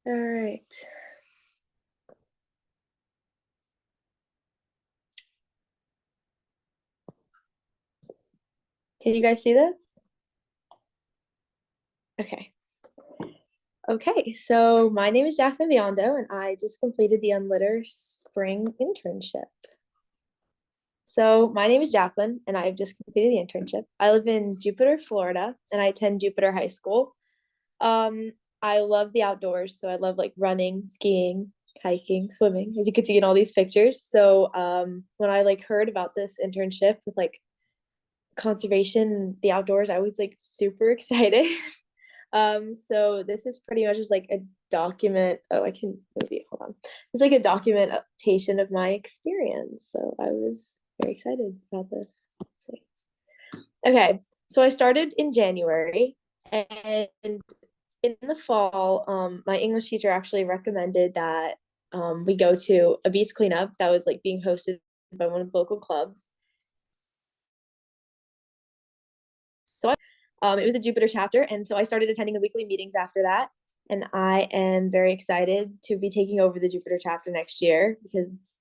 All right. Can you guys see this? Okay. Okay, so my name is Jacqueline Biondo, and I just completed the Unlitter Spring internship. So my name is Jacqueline, and I've just completed the internship. I live in Jupiter, Florida, and I attend Jupiter High School. I love the outdoors, so I love like running, skiing, hiking, swimming, as you can see in all these pictures. So when I like heard about this internship with like conservation, the outdoors, I was like super excited. So this is pretty much just like a document. Oh, I can maybe hold on. It's like a documentation of my experience. So I was very excited about this. Let's see. Okay, so I started in January, and in the fall, my English teacher actually recommended that we go to a beach cleanup that was like being hosted by one of the local clubs. So it was a Jupiter chapter, and so I started attending the weekly meetings after that. And I am very excited to be taking over the Jupiter chapter next year because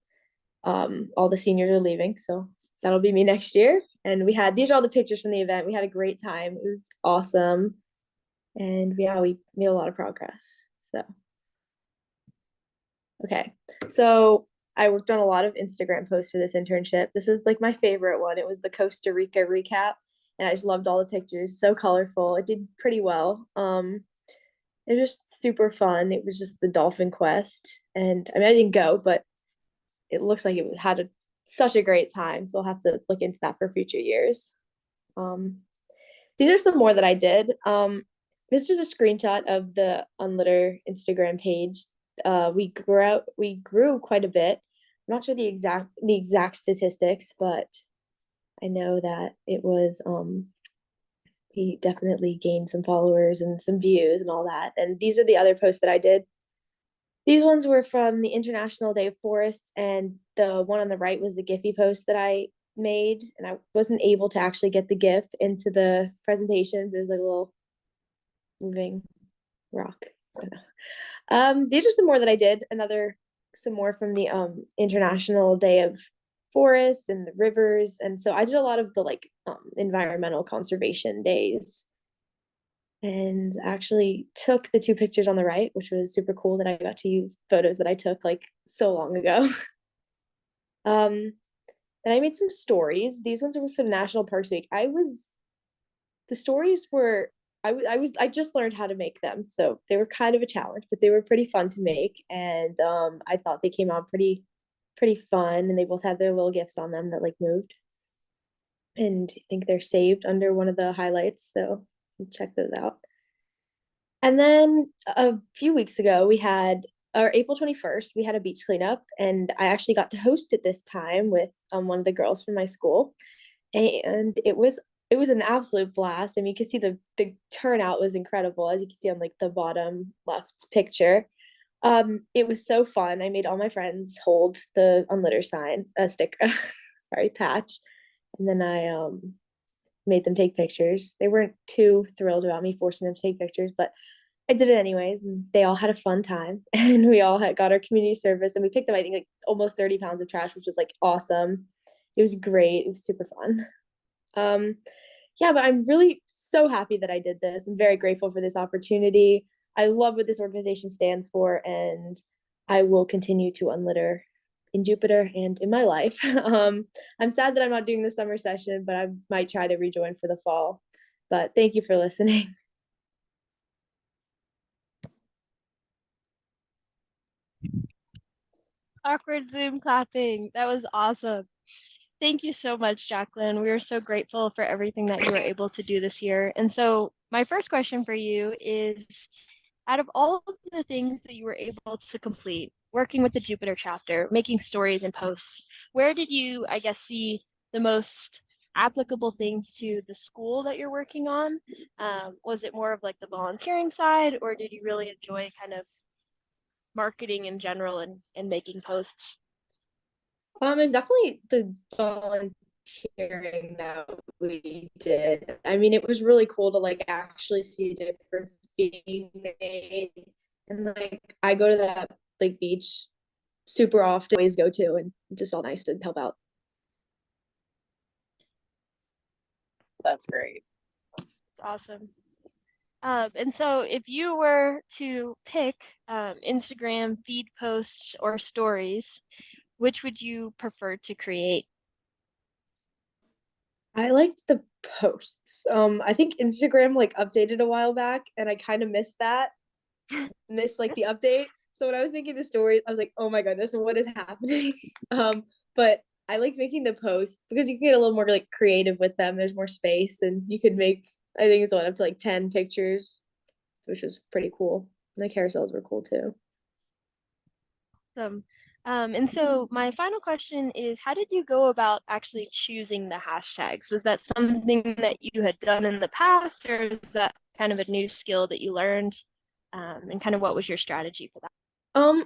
all the seniors are leaving. So that'll be me next year. And we had these are all the pictures from the event. We had a great time. It was awesome. And yeah, we made a lot of progress. So okay. So I worked on a lot of Instagram posts for this internship. This is like my favorite one. It was the Costa Rica recap. And I just loved all the pictures. So colorful. It did pretty well. It was just super fun. It was just the dolphin quest. And I mean I didn't go, but it looks like it had such a great time. So I'll have to look into that for future years. Um, these are some more that I did. This is just a screenshot of the Unlitter Instagram page. We grew quite a bit. I'm not sure the exact statistics, but I know that it was we definitely gained some followers and some views and all that. And these are the other posts that I did. These ones were from the International Day of Forests, and the one on the right was the Giphy post that I made, and I wasn't able to actually get the GIF into the presentation. There's like a little moving rock. I don't know. These are some more that I did. Some more from the International Day of Forests and the rivers, and so I did a lot of the like environmental conservation days, and actually took the two pictures on the right, which was super cool that I got to use photos that I took like so long ago. um, then I made some stories. These ones were for the National Parks Week. The stories were I just learned how to make them, so they were kind of a challenge, but they were pretty fun to make, and I thought they came out pretty fun, and they both had their little gifts on them that like moved, and I think they're saved under one of the highlights, so check those out. And then a few weeks ago, or April 21st, we had a beach cleanup, and I actually got to host it this time with one of the girls from my school, and it was an absolute blast. I mean, you can see the turnout was incredible, as you can see on like the bottom left picture. It was so fun. I made all my friends hold the unlitter sign, a sticker, sorry, patch, and then I made them take pictures. They weren't too thrilled about me forcing them to take pictures, but I did it anyways, and they all had a fun time. And we all got our community service, and we picked up, I think, like almost 30 pounds of trash, which was like awesome. It was great. It was super fun. Um, yeah, but I'm really so happy that I did this. I'm very grateful for this opportunity. I love what this organization stands for, and I will continue to unlitter in Jupiter and in my life. I'm sad that I'm not doing the summer session, but I might try to rejoin for the fall. But thank you for listening. Awkward Zoom clapping. That was awesome. Thank you so much, Jacqueline. We are so grateful for everything that you were able to do this year. And so, my first question for you is out of all of the things that you were able to complete, working with the Jupiter chapter, making stories and posts, where did you, I guess, see the most applicable things to the school that you're working on? Was it more of like the volunteering side, or did you really enjoy kind of marketing in general and making posts? It's definitely the volunteering that we did. I mean, it was really cool to like actually see a difference being made. And like I go to that like beach super often, always go to, and it just felt nice to help out. That's great. It's awesome. And so if you were to pick Instagram feed posts or stories, which would you prefer to create? I liked the posts. I think Instagram like updated a while back, and I kind of missed that, missed like the update. So when I was making the stories, I was like, "Oh my goodness, what is happening?" But I liked making the posts because you can get a little more like creative with them. There's more space, and you could make. I think it's one up to like 10 pictures, which was pretty cool. And the carousels were cool too. Awesome. And so my final question is, how did you go about actually choosing the hashtags? Was that something that you had done in the past, or is that kind of a new skill that you learned? And kind of what was your strategy for that? Um,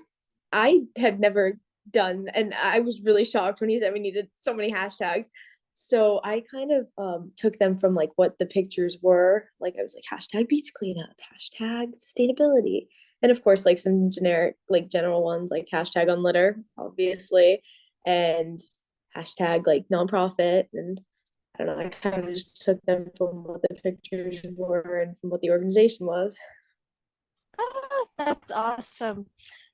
I had never done, and I was really shocked when he said we needed so many hashtags. So I kind of took them from like what the pictures were. Like I was like hashtag beach cleanup, hashtag sustainability, and of course like some generic like general ones like hashtag on litter, obviously, and hashtag like nonprofit. And I don't know, I kind of just took them from what the pictures were and from what the organization was. Oh, that's awesome.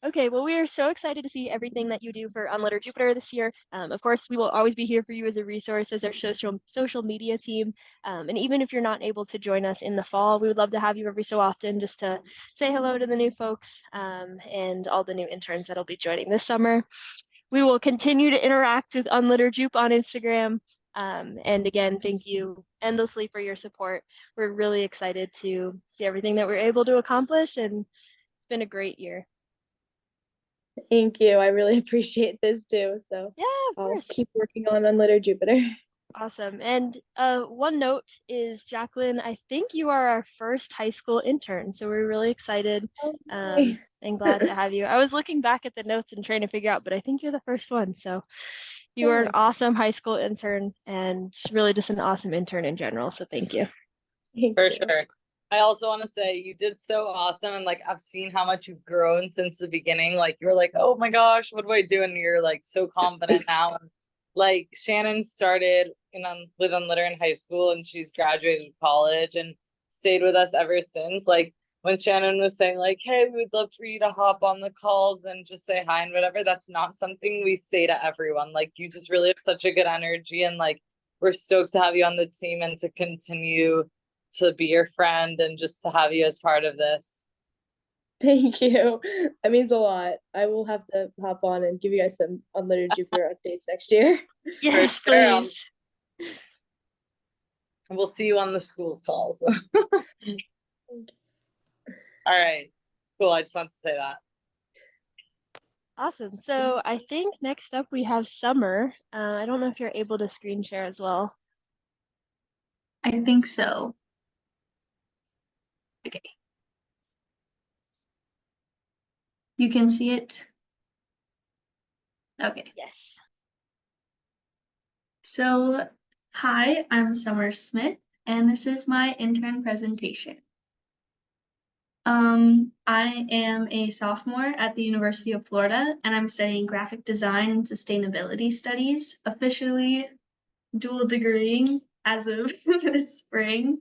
Okay, well, we are so excited to see everything that you do for Unlettered Jupiter this year. Of course, we will always be here for you as a resource, as our social media team. And even if you're not able to join us in the fall, we would love to have you every so often just to say hello to the new folks and all the new interns that'll be joining this summer. We will continue to interact with Unlittered Jupe on Instagram. And again, thank you endlessly for your support. We're really excited to see everything that we're able to accomplish, and it's been a great year. Thank you. I really appreciate this too. So Yeah, of I'll course. keep working on Unlettered Jupiter. Awesome. And one note is, Jacqueline, I think you are our first high school intern, so we're really excited Okay. and glad to have you. I was looking back at the notes and trying to figure out, but I think you're the first one. So you are an Yes. awesome high school intern and really just an awesome intern in general. So thank you. Thank For you. sure. I also want to say you did so awesome, and like I've seen how much you've grown since the beginning. Like you're like, oh my gosh, what do I do? And you're like so confident now. And like Shannon started with Unlitter in high school, and she's graduated college and stayed with us ever since. Like when Shannon was saying like, hey, we would love for you to hop on the calls and just say hi and whatever, that's not something we say to everyone. Like you just really have such a good energy, and like we're stoked to have you on the team and to continue to be your friend and just to have you as part of this. Thank you. That means a lot. I will have to hop on and give you guys some Unlettered Jupiter updates next year. Yes, For sure. please. We'll see you on the school's calls. All right. Cool. I just want to say that. Awesome. So I think next up we have Summer. I don't know if you're able to screen share as well. I think so. Okay. You can see it? Okay. Yes. So, hi, I'm Summer Smith, and this is my intern presentation. I am a sophomore at the University of Florida, and I'm studying graphic design and sustainability studies, officially dual degreeing as of this spring.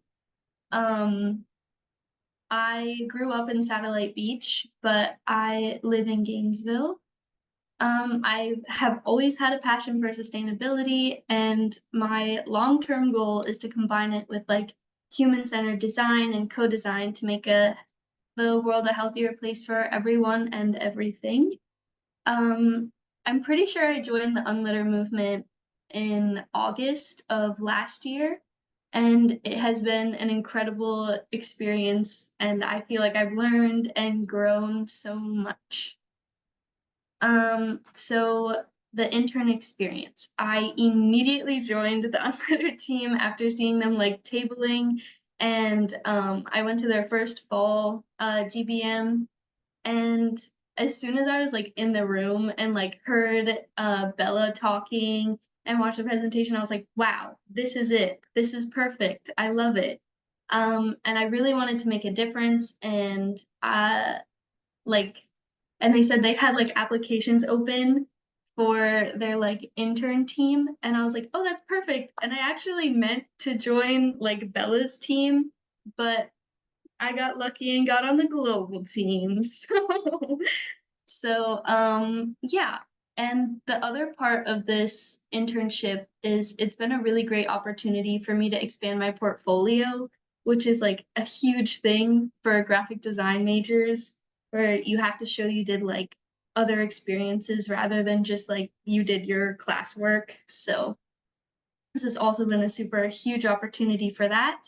I grew up in Satellite Beach, but I live in Gainesville. I have always had a passion for sustainability, and my long-term goal is to combine it with like human-centered design and co-design to make the world a healthier place for everyone and everything. Um, I'm pretty sure I joined the Unlitter movement in August of last year, and it has been an incredible experience, and I feel like I've learned and grown so much. So the intern experience. I immediately joined the Unlettered team after seeing them like tabling, and I went to their first fall GBM, and as soon as I was like in the room and like heard Bella talking and watched the presentation, I was like, wow, this is it. This is perfect. I love it. And I really wanted to make a difference, and like, and they said they had like applications open for their like intern team, and I was like, oh, that's perfect. And I actually meant to join like Bella's team, but I got lucky and got on the global team. Yeah. And the other part of this internship is it's been a really great opportunity for me to expand my portfolio, which is like a huge thing for graphic design majors, where you have to show you did like other experiences rather than just like you did your classwork. So this has also been a super huge opportunity for that.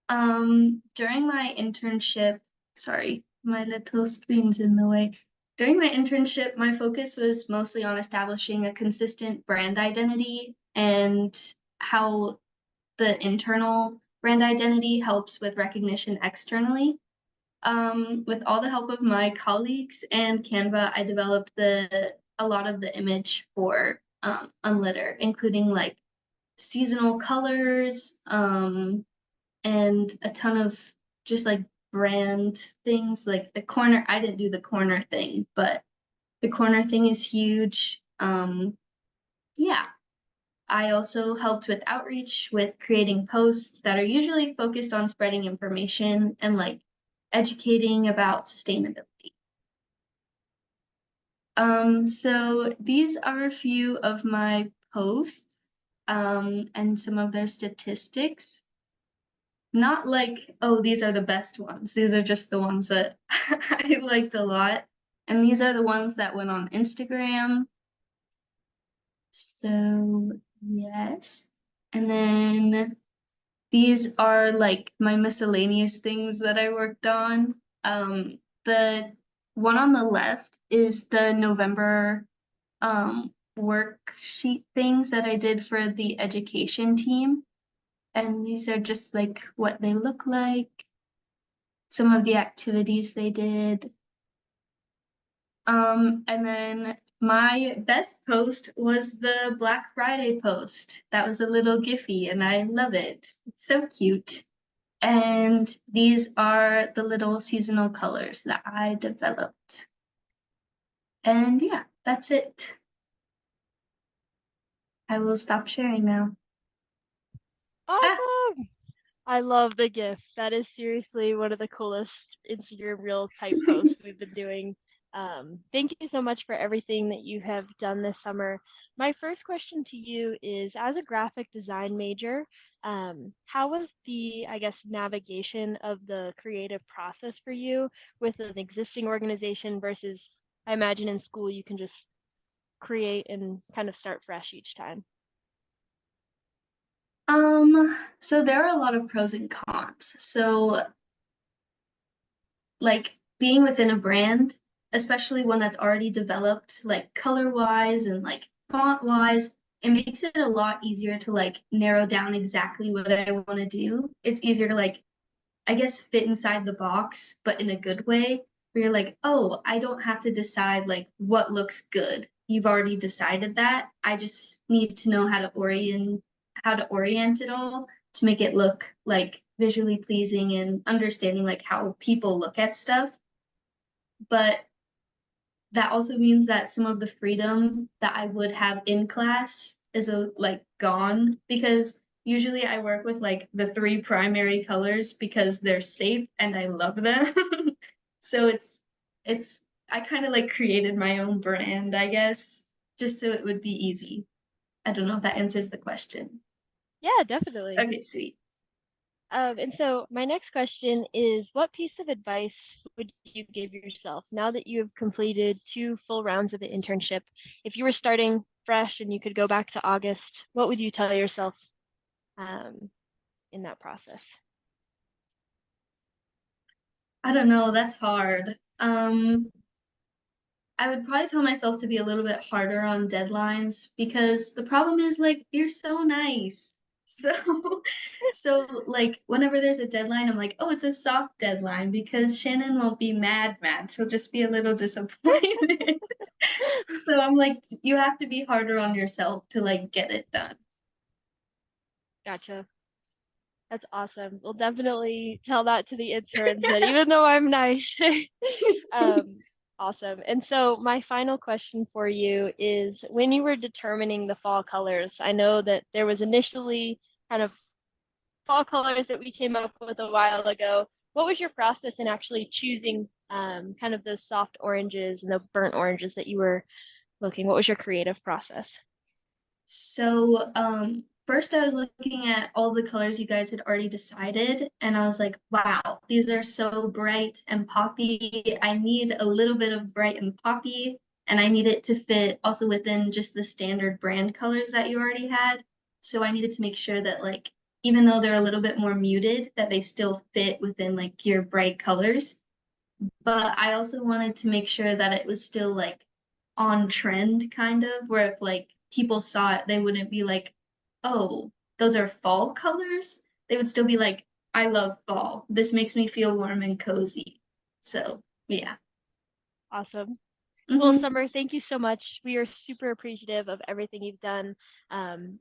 During my internship, sorry, my little screen's in the way. During my internship, my focus was mostly on establishing a consistent brand identity and how the internal brand identity helps with recognition externally. With all the help of my colleagues and Canva, I developed a lot of the image for Unlitter, including like seasonal colors, and a ton of just like brand things, like the corner. I didn't do the corner thing, but the corner thing is huge. Yeah. I also helped with outreach, with creating posts that are usually focused on spreading information and like educating about sustainability. So these are a few of my posts, and some of their statistics. Not like, oh, these are the best ones. These are just the ones that I liked a lot. And these are the ones that went on Instagram. So, yes. And then these are like my miscellaneous things that I worked on. The one on the left is the November worksheet things that I did for the education team. And these are just like what they look like, some of the activities they did. And then my best post was the Black Friday post. That was a little Giphy, and I love it. It's so cute. And these are the little seasonal colors that I developed. And yeah, that's it. I will stop sharing now. Awesome. I love the GIF. That is seriously one of the coolest Instagram reel type posts we've been doing. Thank you so much for everything that you have done this summer. My first question to you is, as a graphic design major, how was the, I guess, navigation of the creative process for you with an existing organization versus, I imagine in school you can just create and kind of start fresh each time? So there are a lot of pros and cons. So like being within a brand, especially one that's already developed, like color wise and like font wise, it makes it a lot easier to like narrow down exactly what I want to do. It's easier to like, I guess, fit inside the box, but in a good way, where you're like, oh, I don't have to decide like what looks good. You've already decided that. I just need to know how to orient it all to make it look like visually pleasing and understanding like how people look at stuff. But that also means that some of the freedom that I would have in class is like gone, because usually I work with like the three primary colors because they're safe and I love them. So it's I kind of like created my own brand, I guess, just so it would be easy. I don't know if that answers the question. Yeah, definitely. Okay, sweet. And so my next question is, what piece of advice would you give yourself now that you have completed 2 full rounds of the internship? If you were starting fresh and you could go back to August, what would you tell yourself um, in that process? I don't know, that's hard. I would probably tell myself to be a little bit harder on deadlines, because the problem is like you're so nice. So so like whenever there's a deadline, I'm like, oh, it's a soft deadline because Shannon won't be mad. She'll just be a little disappointed. So I'm like, you have to be harder on yourself to like get it done. Gotcha. That's awesome. We'll definitely tell that to the interns that even though I'm nice. Um, awesome. And so my final question for you is when you were determining the fall colors, I know that there was initially kind of fall colors that we came up with a while ago. What was your process in actually choosing kind of those soft oranges and the burnt oranges that you were looking? What was your creative process? So, first I was looking at all the colors you guys had already decided, and I was like, wow, these are so bright and poppy. I need a little bit of bright and poppy, and I need it to fit also within just the standard brand colors that you already had. So I needed to make sure that like even though they're a little bit more muted, that they still fit within like your bright colors. But I also wanted to make sure that it was still like on trend kind of, where if like people saw it, they wouldn't be like, oh, those are fall colors. They would still be like, I love fall. This makes me feel warm and cozy. So yeah. Awesome. Well, Hmm. Summer, thank you so much. We are super appreciative of everything you've done.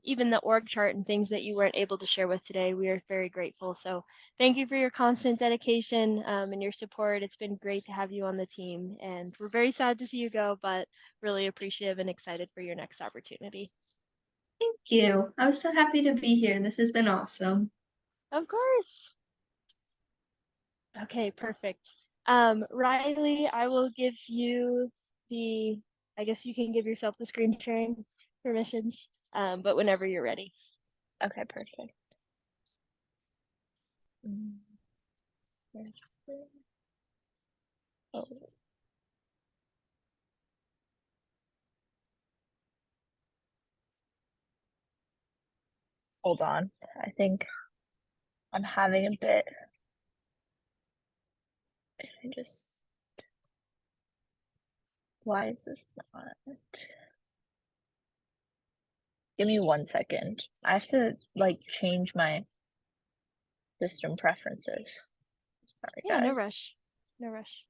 Even the org chart and things that you weren't able to share with today, we are very grateful. So thank you for your constant dedication and your support. It's been great to have you on the team, and we're very sad to see you go, but really appreciative and excited for your next opportunity. Thank you. I was so happy to be here. This has been awesome. Of course. Okay, perfect. Riley, I will give you the, I guess you can give yourself the screen sharing permissions, but whenever you're ready. Okay, perfect. Where's the- Oh, hold on. I think I'm having a bit. I just. Why is this not? Give me 1 second. I have to like change my system preferences. Sorry, Yeah, no guys. rush. No rush.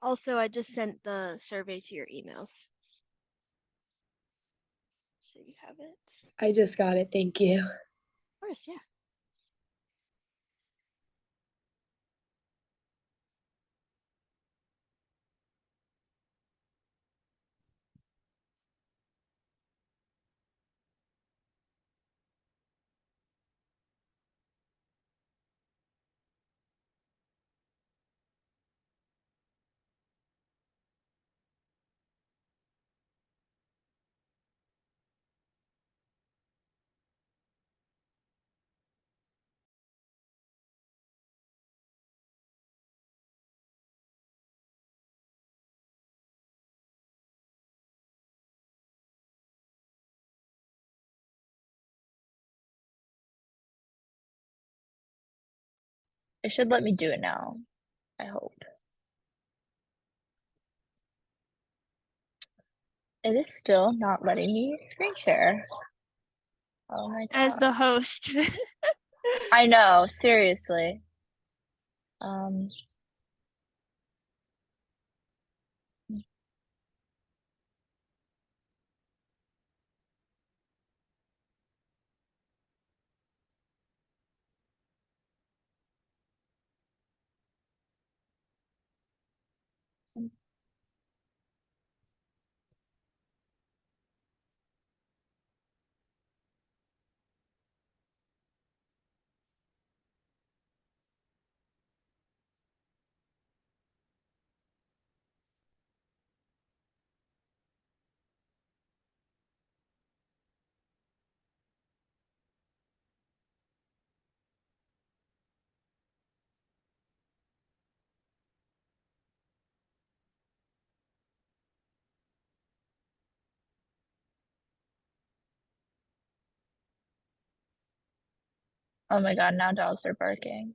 Also, I just sent the survey to your emails. So you have it. I just got it. Thank you. Of course, yeah. It should let me do it now. I hope. It is still not letting me screen share. Oh my As god. the host. I know, seriously. Um, oh my god, now dogs are barking.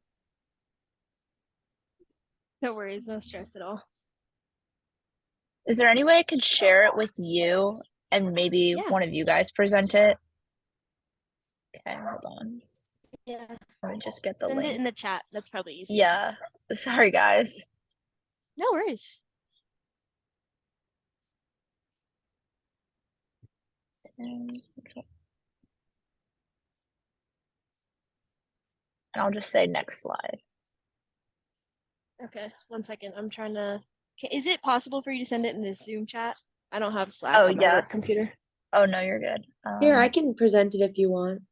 No worries, no stress at all. Is there any way I could share it with you and maybe Yeah. one of you guys present it. Okay, hold on. Yeah. Let me just get the Send it link. in the chat. That's probably easiest. Yeah, sorry guys. No worries. Okay. And I'll just say next slide. Okay, 1 second. I'm trying to. Is it possible for you to send it in the Zoom chat? I don't have Slack Oh, on my yeah. work computer. Oh no, you're good. Here, I can present it if you want.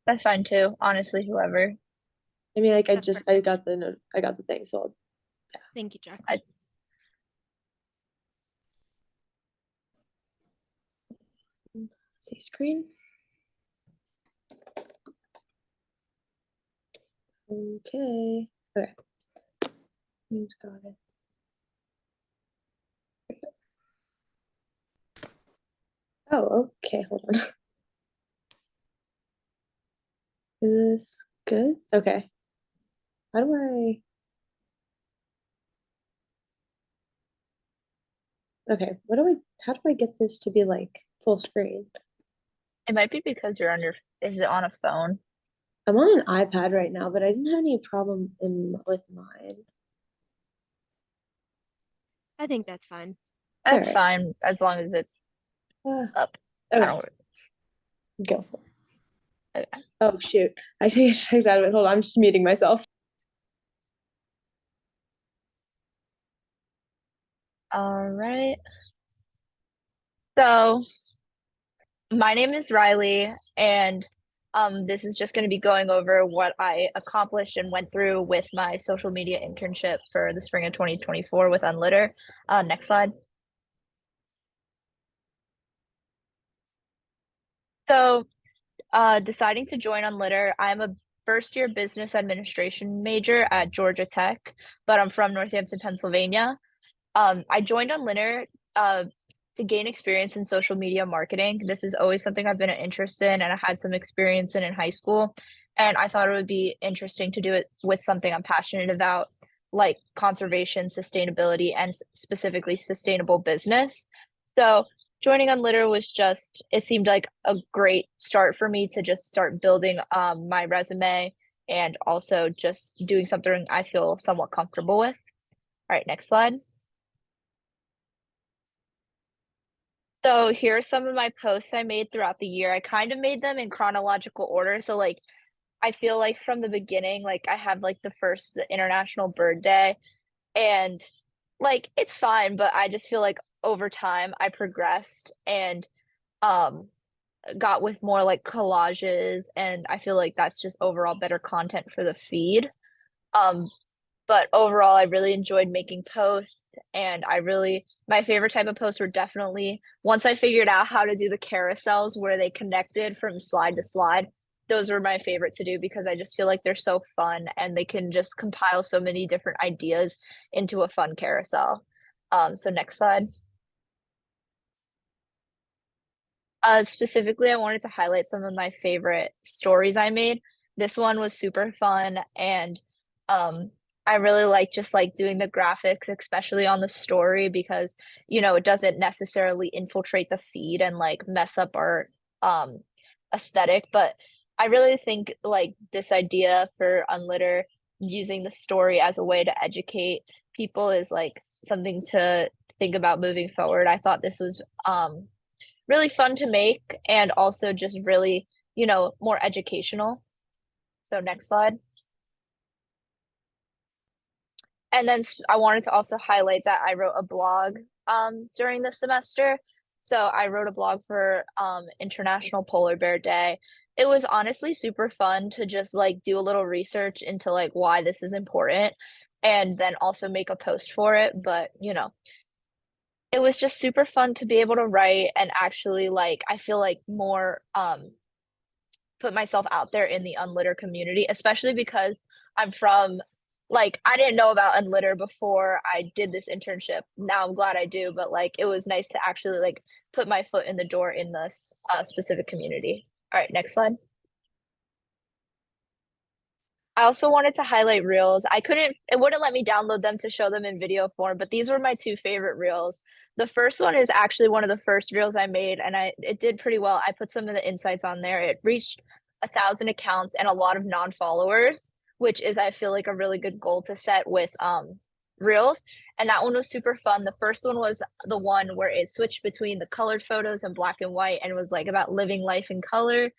That's fine too. Honestly, whoever. I mean, like, I That's I perfect. got the note, I got the thing, so Thank you, Jack. I see screen. Okay. Okay. Who's got it? Oh, okay, hold on. Is this good? Okay. How do I? Okay, how do I get this to be like full screen? It might be because you're on your. Is it on a phone? I'm on an iPad right now, but I didn't have any problem with mine. I think that's fine. That's Alright. fine as long as it's up. I Okay, don't. go for it. Okay. Oh shoot, I think I checked out of it. Hold on, I'm just muting myself. All right. So, my name is Riley, and this is just going to be going over what I accomplished and went through with my social media internship for the spring of 2024 with Unlitter. Next slide. So, deciding to join Unlitter, I'm a first year business administration major at Georgia Tech, but I'm from Northampton, Pennsylvania. I joined on Linner to gain experience in social media marketing. This is always something I've been interested in and I had some experience in high school. And I thought it would be interesting to do it with something I'm passionate about, like conservation, sustainability, and specifically sustainable business. So joining on Litter was just, it seemed like a great start for me to just start building my resume and also just doing something I feel somewhat comfortable with. All right, next slide. So here are some of my posts I made throughout the year. I kind of made them in chronological order. So like I feel like from the beginning, like I have like the International Bird Day and like it's fine, but I just feel like over time I progressed and um got with more like collages and I feel like that's just overall better content for the feed. Um but overall I really enjoyed making posts and my favorite type of posts were definitely once I figured out how to do the carousels where they connected from slide to slide. Those were my favorite to do because I just feel like they're so fun and they can just compile so many different ideas into a fun carousel. So next slide. Specifically, I wanted to highlight some of my favorite stories I made. This one was super fun, and I really like just like doing the graphics, especially on the story, because it doesn't necessarily infiltrate the feed and like mess up our um aesthetic. But I really think like this idea for Unlitter using the story as a way to educate people is like something to think about moving forward. I thought this was really fun to make and also just really, more educational. So next slide. And then I wanted to also highlight that I wrote a blog during the semester. So I wrote a blog for International Polar Bear Day. It was honestly super fun to just like do a little research into like why this is important and then also make a post for it. But it was just super fun to be able to write and actually like I feel like more put myself out there in the Unlitter community, especially because I'm from like I didn't know about Unlitter before I did this internship. Now I'm glad I do, but like it was nice to actually like put my foot in the door in this specific community. All right, next slide. I also wanted to highlight reels. It wouldn't let me download them to show them in video form, but these were my two favorite reels. The first one is actually one of the first reels I made, and it did pretty well. I put some of the insights on there. It reached 1,000 accounts and a lot of non-followers, which is, I feel like, a really good goal to set with reels. And that one was super fun. The first one was the one where it switched between the colored photos and black and white and was like about living life in color.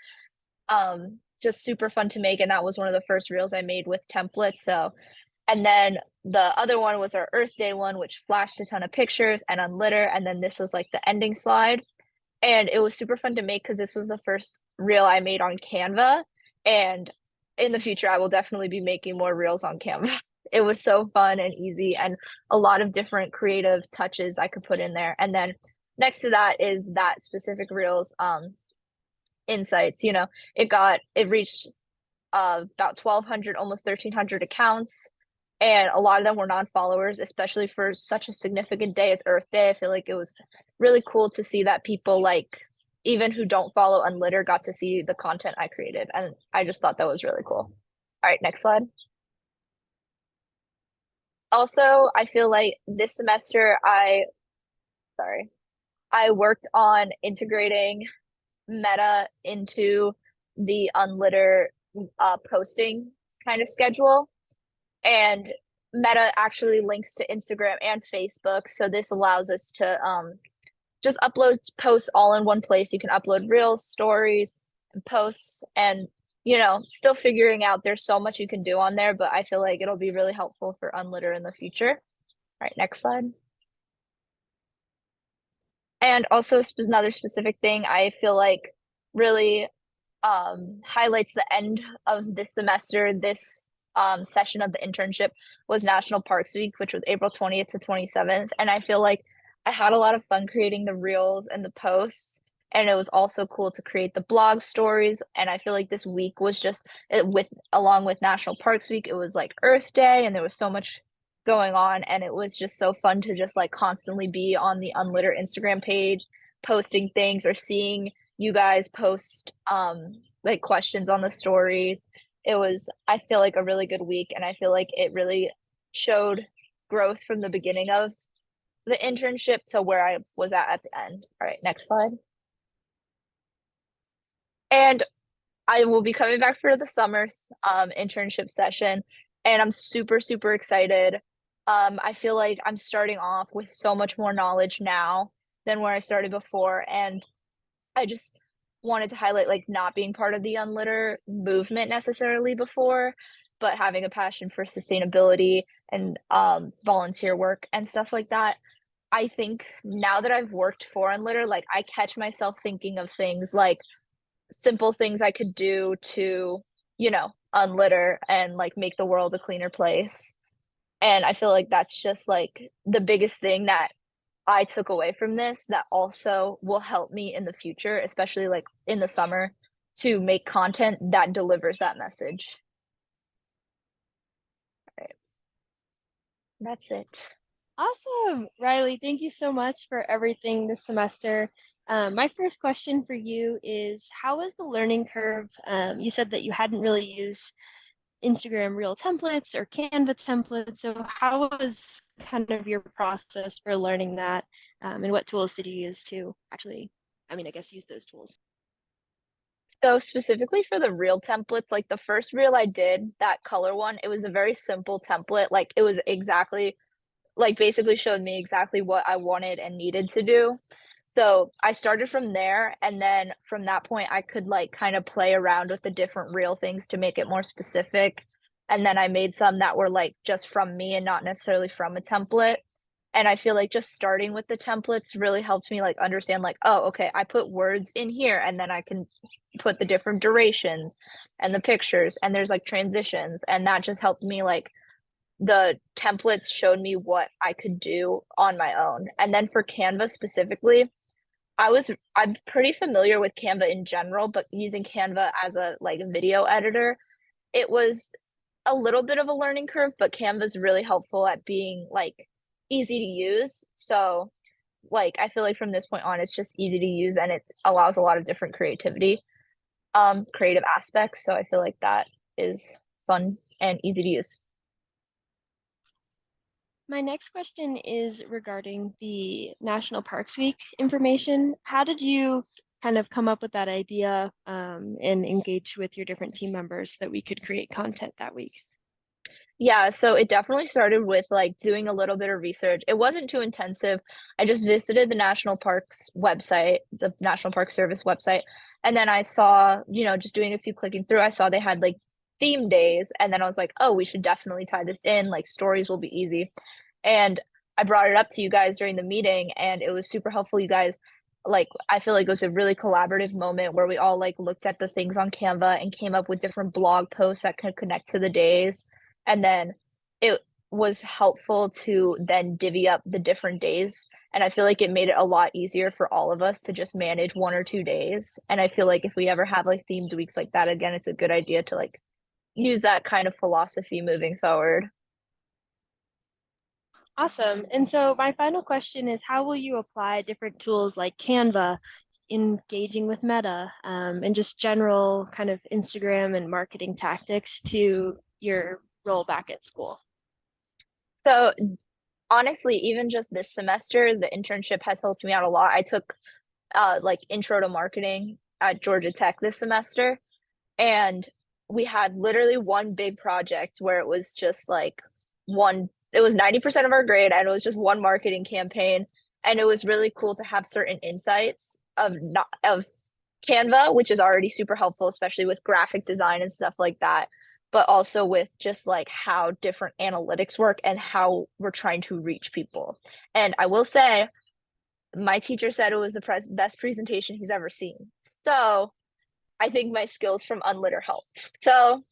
Just super fun to make, and that was one of the first reels I made with templates. So, and then the other one was our Earth Day one, which flashed a ton of pictures and on litter, and then this was like the ending slide. And it was super fun to make because this was the first reel I made on Canva, and in the future I will definitely be making more reels on Canva. It was so fun and easy, and a lot of different creative touches I could put in there. And then next to that is that specific reels insights. It reached about 1,200, almost 1,300 accounts, and a lot of them were non-followers, especially for such a significant day as Earth Day. I feel like it was really cool to see that people, like, even who don't follow Unlitter, got to see the content I created, and I just thought that was really cool. All right, next slide. Also, I feel like this semester I worked on integrating Meta into the Unlitter posting kind of schedule. And Meta actually links to Instagram and Facebook. So this allows us to just upload posts all in one place. You can upload reels, stories, and posts, and still figuring out there's so much you can do on there, but I feel like it'll be really helpful for Unlitter in the future. All right, next slide. And also another specific thing I feel like really highlights the end of this semester, this session of the internship was National Parks Week, which was April 20th to 27th. And I feel like I had a lot of fun creating the reels and the posts. And it was also cool to create the blog stories. And I feel like this week was just along with National Parks Week, it was like Earth Day, and there was so much going on. And it was just so fun to just like constantly be on the Unlitter Instagram page, posting things or seeing you guys post like questions on the stories. It was, I feel like, a really good week, and I feel like it really showed growth from the beginning of the internship to where I was at the end. All right, next slide. And I will be coming back for the summer internship session, and I'm super, super excited. I feel like I'm starting off with so much more knowledge now than where I started before, and I just wanted to highlight like not being part of the Unlitter movement necessarily before, but having a passion for sustainability and volunteer work and stuff like that. I think now that I've worked for Unlitter, like I catch myself thinking of things like simple things I could do to, unlitter and like make the world a cleaner place. And I feel like that's just like the biggest thing that I took away from this that also will help me in the future, especially like in the summer, to make content that delivers that message. All right. That's it. Awesome. Riley, thank you so much for everything this semester. My first question for you is, how was the learning curve? You said that you hadn't really used Instagram Reel templates or Canva templates. So how was kind of your process for learning that? And what tools did you use to actually, I guess, use those tools? So specifically for the reel templates, like the first reel I did, that color one, it was a very simple template. Like it was exactly like basically showed me exactly what I wanted and needed to do. So I started from there, and then from that point I could like kind of play around with the different reel things to make it more specific. And then I made some that were like just from me and not necessarily from a template. And I feel like just starting with the templates really helped me like understand like, oh, okay, I put words in here and then I can put the different durations and the pictures, and there's like transitions, and that just helped me like the templates showed me what I could do on my own. And then for Canva specifically, I'm pretty familiar with Canva in general, but using Canva as a like video editor, it was a little bit of a learning curve, but Canva's really helpful at being like easy to use. So like I feel like from this point on it's just easy to use, and it allows a lot of different creative aspects. So I feel like that is fun and easy to use. My next question is regarding the National Parks Week information. How did you kind of come up with that idea and engage with your different team members that we could create content that week? Yeah, so it definitely started with like doing a little bit of research. It wasn't too intensive. I just visited the National Parks website, the National Park Service website, and then I saw, just doing a few clicking through, I saw they had like theme days, and then I was like, oh, we should definitely tie this in. Like stories will be easy. And I brought it up to you guys during the meeting, and it was super helpful. You guys, like, I feel like it was a really collaborative moment where we all like looked at the things on Canva and came up with different blog posts that could connect to the days. And then it was helpful to then divvy up the different days. And I feel like it made it a lot easier for all of us to just manage 1 or 2 days. And I feel like if we ever have like themed weeks like that again, it's a good idea to like use that kind of philosophy moving forward. Awesome. And so my final question is, how will you apply different tools like Canva, engaging with Meta, and just general kind of Instagram and marketing tactics to your role back at school? So honestly, even just this semester, the internship has helped me out a lot. I took like intro to marketing at Georgia Tech this semester, and we had literally one big project where it was just like it was 90% of our grade, and it was just one marketing campaign. And it was really cool to have certain insights of Canva, which is already super helpful, especially with graphic design and stuff like that, but also with just like how different analytics work and how we're trying to reach people. And I will say, my teacher said it was the best presentation he's ever seen. So I think my skills from Unlitter helped. So,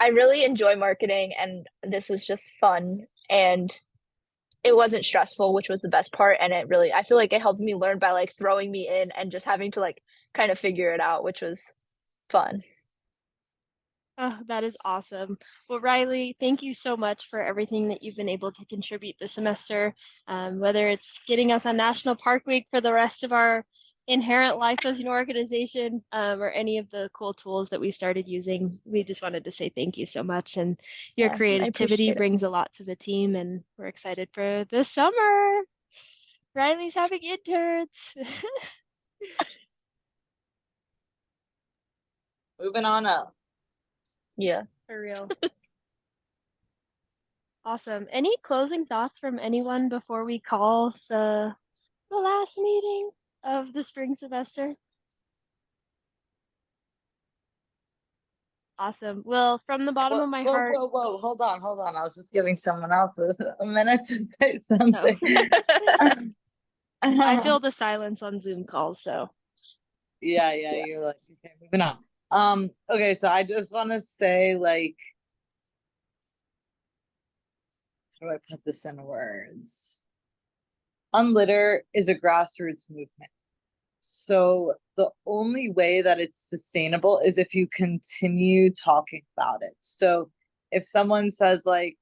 I really enjoy marketing, and this was just fun, and it wasn't stressful, which was the best part. And I feel like it helped me learn by like throwing me in and just having to like kind of figure it out, which was fun. Oh, that is awesome. Well, Riley, thank you so much for everything that you've been able to contribute this semester, whether it's getting us on National Park Week for the rest of our inherent life as an organization, or any of the cool tools that we started using. We just wanted to say thank you so much. And your Yeah, I creativity appreciate it. brings a lot to the team, and we're excited for this summer. Riley's having interns. Moving on up. Yeah. For real. Awesome. Any closing thoughts from anyone before we call the last meeting of the spring semester? Awesome. Well, from the bottom Whoa, of my whoa, heart. whoa, whoa, hold on, hold on. I was just giving someone else a minute to say No. something. I feel the silence on Zoom calls, so Yeah, Yeah. you're like, okay, moving on. Okay, so I just want to say, like, how do I put this in words? Unlitter is a grassroots movement. So the only way that it's sustainable is if you continue talking about it. So if someone says like,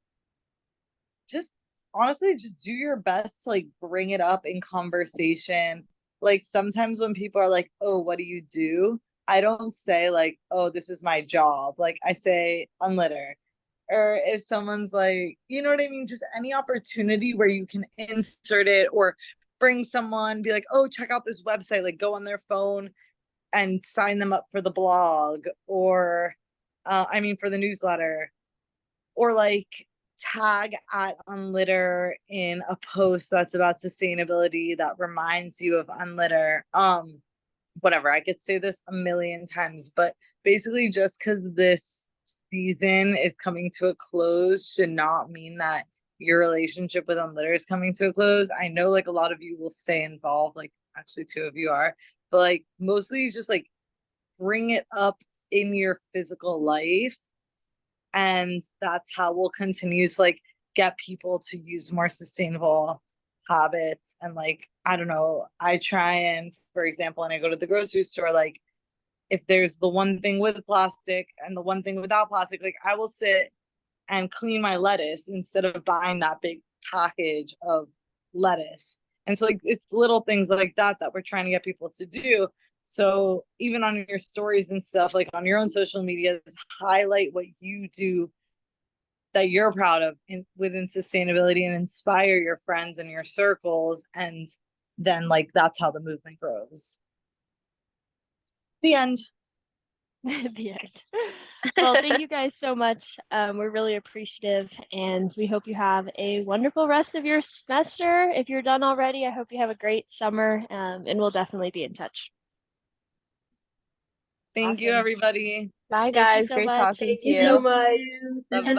just honestly, just do your best to like bring it up in conversation. Like sometimes when people are like, oh, what do you do? I don't say like, oh, this is my job. Like I say unlitter. Or if someone's like, you know what I mean? Just any opportunity where you can insert it or bring someone, be like, oh, check out this website, like go on their phone and sign them up for the blog or for the newsletter, or like tag at Unlitter in a post that's about sustainability that reminds you of Unlitter. Whatever, I could say this a million times, but basically just because this season is coming to a close should not mean that your relationship with Unlitter is coming to a close. I know like a lot of you will stay involved, like actually two of you are, but like mostly just like bring it up in your physical life, and that's how we'll continue to like get people to use more sustainable habits. And like I don't know, I try and, for example, when I go to the grocery store, like if there's the one thing with plastic and the one thing without plastic, like I will sit and clean my lettuce instead of buying that big package of lettuce. And so like it's little things like that that we're trying to get people to do. So even on your stories and stuff, like on your own social media, highlight what you do that you're proud of within sustainability and inspire your friends and your circles. And then like that's how the movement grows. The end. The end. Well, thank you guys so much. We're really appreciative, and we hope you have a wonderful rest of your semester. If you're done already, I hope you have a great summer, and we'll definitely be in touch. Thank you, Awesome. everybody. Bye, Thank you guys. so Great much. talking Thank to you so you. much. Good Bye-bye.